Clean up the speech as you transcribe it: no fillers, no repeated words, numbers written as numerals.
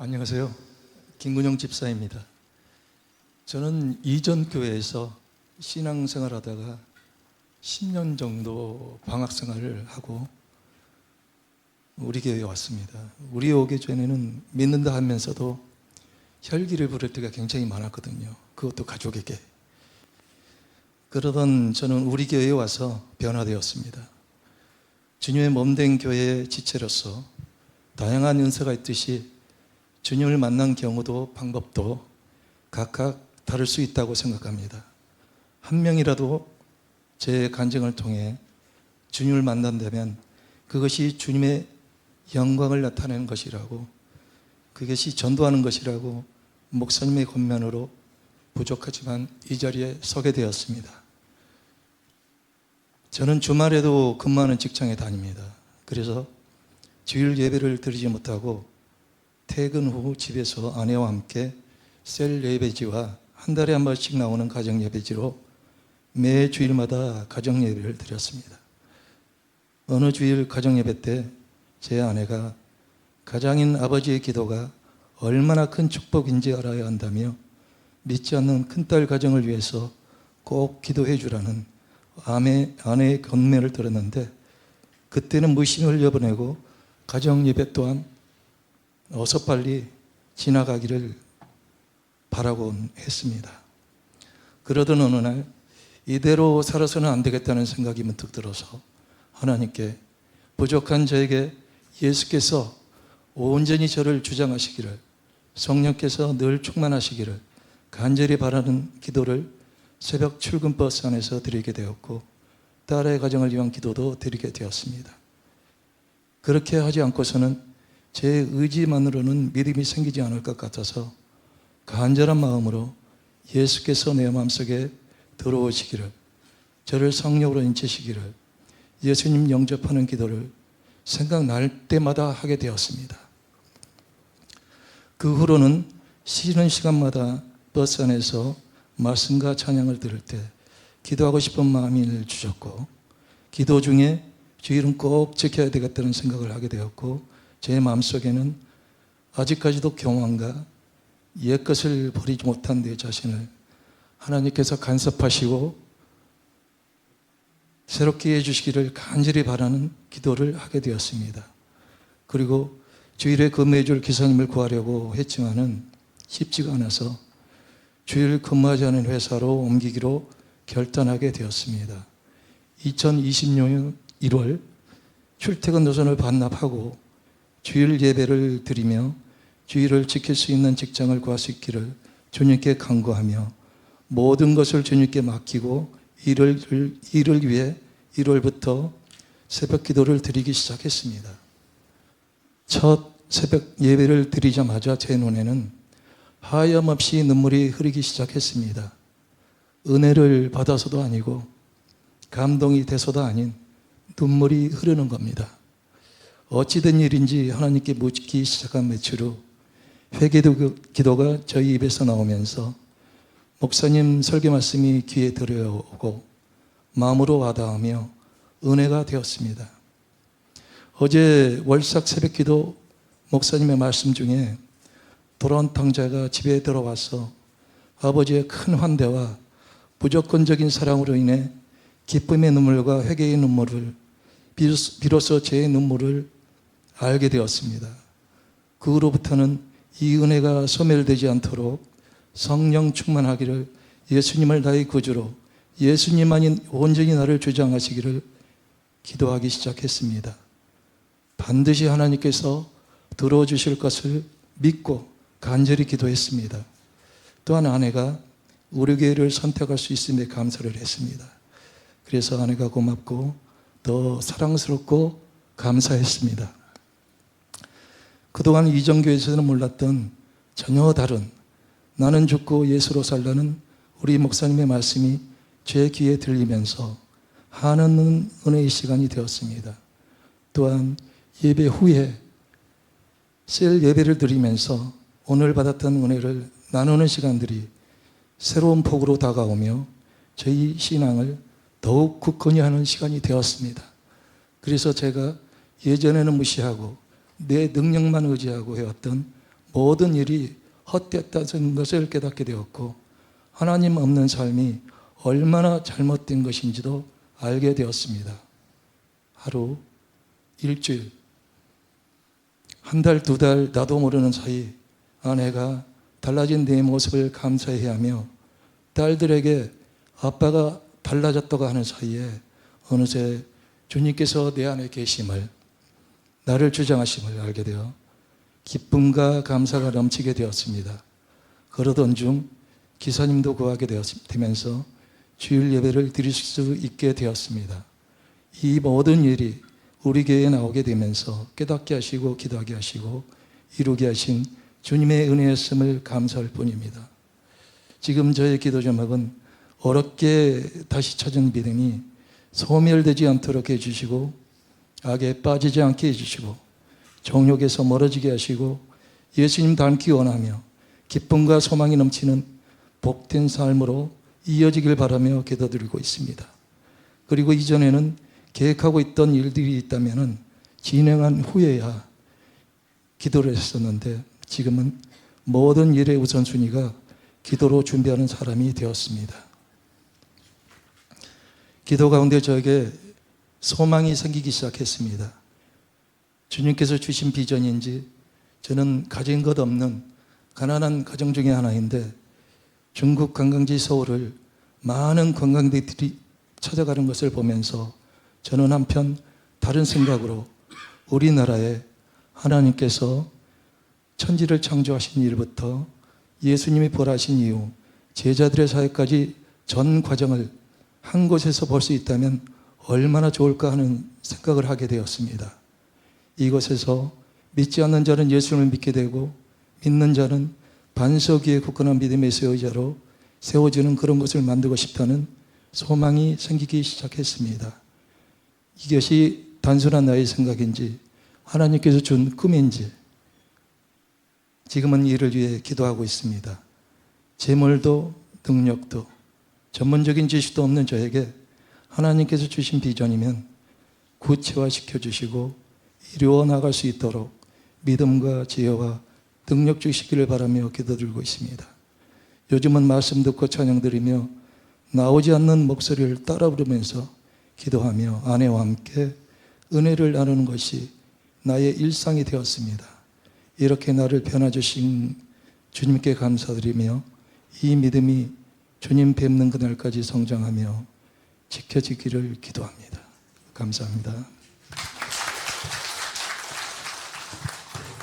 안녕하세요. 김근영 집사입니다. 저는 이전 교회에서 신앙생활 하다가 10년 정도 방학생활을 하고 우리 교회에 왔습니다. 우리 오기 전에는 믿는다 하면서도 혈기를 부릴 때가 굉장히 많았거든요. 그것도 가족에게. 그러던 저는 우리 교회에 와서 변화되었습니다. 주님의 몸된 교회의 지체로서 다양한 은사가 있듯이 주님을 만난 경우도 방법도 각각 다를 수 있다고 생각합니다. 한 명이라도 제 간증을 통해 주님을 만난다면 그것이 주님의 영광을 나타내는 것이라고, 그것이 전도하는 것이라고 목사님의 권면으로 부족하지만 이 자리에 서게 되었습니다. 저는 주말에도 근무하는 직장에 다닙니다. 그래서 주일 예배를 드리지 못하고 퇴근 후 집에서 아내와 함께 셀 예배지와 한 달에 한 번씩 나오는 가정 예배지로 매 주일마다 가정 예배를 드렸습니다. 어느 주일 가정 예배 때 제 아내가 가장인 아버지의 기도가 얼마나 큰 축복인지 알아야 한다며 믿지 않는 큰딸 가정을 위해서 꼭 기도해 주라는 아내의 권면을 들었는데, 그때는 무심히 흘려보내고 가정 예배 또한 어서 빨리 지나가기를 바라곤 했습니다. 그러던 어느 날 이대로 살아서는 안 되겠다는 생각이 문득 들어서 하나님께 부족한 저에게 예수께서 온전히 저를 주장하시기를, 성령께서 늘 충만하시기를 간절히 바라는 기도를 새벽 출근 버스 안에서 드리게 되었고, 딸의 가정을 위한 기도도 드리게 되었습니다. 그렇게 하지 않고서는 제 의지만으로는 믿음이 생기지 않을 것 같아서 간절한 마음으로 예수께서 내 마음속에 들어오시기를, 저를 성령으로 인치시기를, 예수님 영접하는 기도를 생각날 때마다 하게 되었습니다. 그 후로는 쉬는 시간마다 버스 안에서 말씀과 찬양을 들을 때 기도하고 싶은 마음을 주셨고, 기도 중에 주일은 꼭 지켜야 되겠다는 생각을 하게 되었고, 제 마음속에는 아직까지도 교만과 옛것을 버리지 못한 내 자신을 하나님께서 간섭하시고 새롭게 해주시기를 간절히 바라는 기도를 하게 되었습니다. 그리고 주일에 근무해줄 기사님을 구하려고 했지만은 쉽지가 않아서 주일 근무하지 않은 회사로 옮기기로 결단하게 되었습니다. 2020년 1월 출퇴근 노선을 반납하고 주일 예배를 드리며 주일을 지킬 수 있는 직장을 구할 수 있기를 주님께 간구하며 모든 것을 주님께 맡기고 일을 위해 1월부터 새벽 기도를 드리기 시작했습니다. 첫 새벽 예배를 드리자마자 제 눈에는 하염없이 눈물이 흐르기 시작했습니다. 은혜를 받아서도 아니고 감동이 돼서도 아닌 눈물이 흐르는 겁니다. 어찌된 일인지 하나님께 묻기 시작한 며칠 후 회개기도가 저희 입에서 나오면서 목사님 설교 말씀이 귀에 들어오고 마음으로 와닿으며 은혜가 되었습니다. 어제 월삭 새벽기도 목사님의 말씀 중에 돌아온 탕자가 집에 들어와서 아버지의 큰 환대와 무조건적인 사랑으로 인해 기쁨의 눈물과 회개의 눈물을, 비로소 제 눈물을 알게 되었습니다. 그 후로부터는 이 은혜가 소멸되지 않도록 성령 충만하기를, 예수님을 나의 구주로, 예수님만이 온전히 나를 주장하시기를 기도하기 시작했습니다. 반드시 하나님께서 들어주실 것을 믿고 간절히 기도했습니다. 또한 아내가 우리 교회를 선택할 수 있음에 감사를 했습니다. 그래서 아내가 고맙고 더 사랑스럽고 감사했습니다. 그동안 이전교회에서는 몰랐던 전혀 다른 나는 죽고 예수로 살라는 우리 목사님의 말씀이 제 귀에 들리면서 한없는 은혜의 시간이 되었습니다. 또한 예배 후에 셀 예배를 드리면서 오늘 받았던 은혜를 나누는 시간들이 새로운 폭으로 다가오며 저희 신앙을 더욱 굳건히 하는 시간이 되었습니다. 그래서 제가 예전에는 무시하고 내 능력만 의지하고 해왔던 모든 일이 헛되었다는 것을 깨닫게 되었고 하나님 없는 삶이 얼마나 잘못된 것인지도 알게 되었습니다. 하루, 일주일, 한 달, 두 달 나도 모르는 사이 아내가 달라진 내 모습을 감사해야 하며 딸들에게 아빠가 달라졌다고 하는 사이에 어느새 주님께서 내 안에 계심을, 나를 주장하심을 알게 되어 기쁨과 감사가 넘치게 되었습니다. 그러던 중 기사님도 구하게 되면서 주일 예배를 드릴 수 있게 되었습니다. 이 모든 일이 우리 교회에 나오게 되면서 깨닫게 하시고 기도하게 하시고 이루게 하신 주님의 은혜였음을 감사할 뿐입니다. 지금 저의 기도 제목은 어렵게 다시 찾은 믿음이 소멸되지 않도록 해주시고 악에 빠지지 않게 해주시고 정욕에서 멀어지게 하시고 예수님 닮기 원하며 기쁨과 소망이 넘치는 복된 삶으로 이어지길 바라며 기도드리고 있습니다. 그리고 이전에는 계획하고 있던 일들이 있다면 진행한 후에야 기도를 했었는데 지금은 모든 일의 우선순위가 기도로 준비하는 사람이 되었습니다. 기도 가운데 저에게 소망이 생기기 시작했습니다. 주님께서 주신 비전인지 저는 가진 것 없는 가난한 가정 중에 하나인데 중국 관광지 서울을 많은 관광객들이 찾아가는 것을 보면서 저는 한편 다른 생각으로 우리나라에 하나님께서 천지를 창조하신 일부터 예수님이 부활하신 이후 제자들의 사역까지 전 과정을 한 곳에서 볼 수 있다면 얼마나 좋을까 하는 생각을 하게 되었습니다. 이곳에서 믿지 않는 자는 예수님을 믿게 되고 믿는 자는 반석 위에 굳건한 믿음의 의자로 세워지는 그런 것을 만들고 싶다는 소망이 생기기 시작했습니다. 이것이 단순한 나의 생각인지 하나님께서 준 꿈인지 지금은 이를 위해 기도하고 있습니다. 재물도 능력도 전문적인 지식도 없는 저에게 하나님께서 주신 비전이면 구체화시켜 주시고 이루어 나갈 수 있도록 믿음과 지혜와 능력 주시기를 바라며 기도드리고 있습니다. 요즘은 말씀 듣고 찬양 드리며 나오지 않는 목소리를 따라 부르면서 기도하며 아내와 함께 은혜를 나누는 것이 나의 일상이 되었습니다. 이렇게 나를 변화주신 주님께 감사드리며 이 믿음이 주님 뵙는 그날까지 성장하며 지켜지기를 기도합니다. 감사합니다.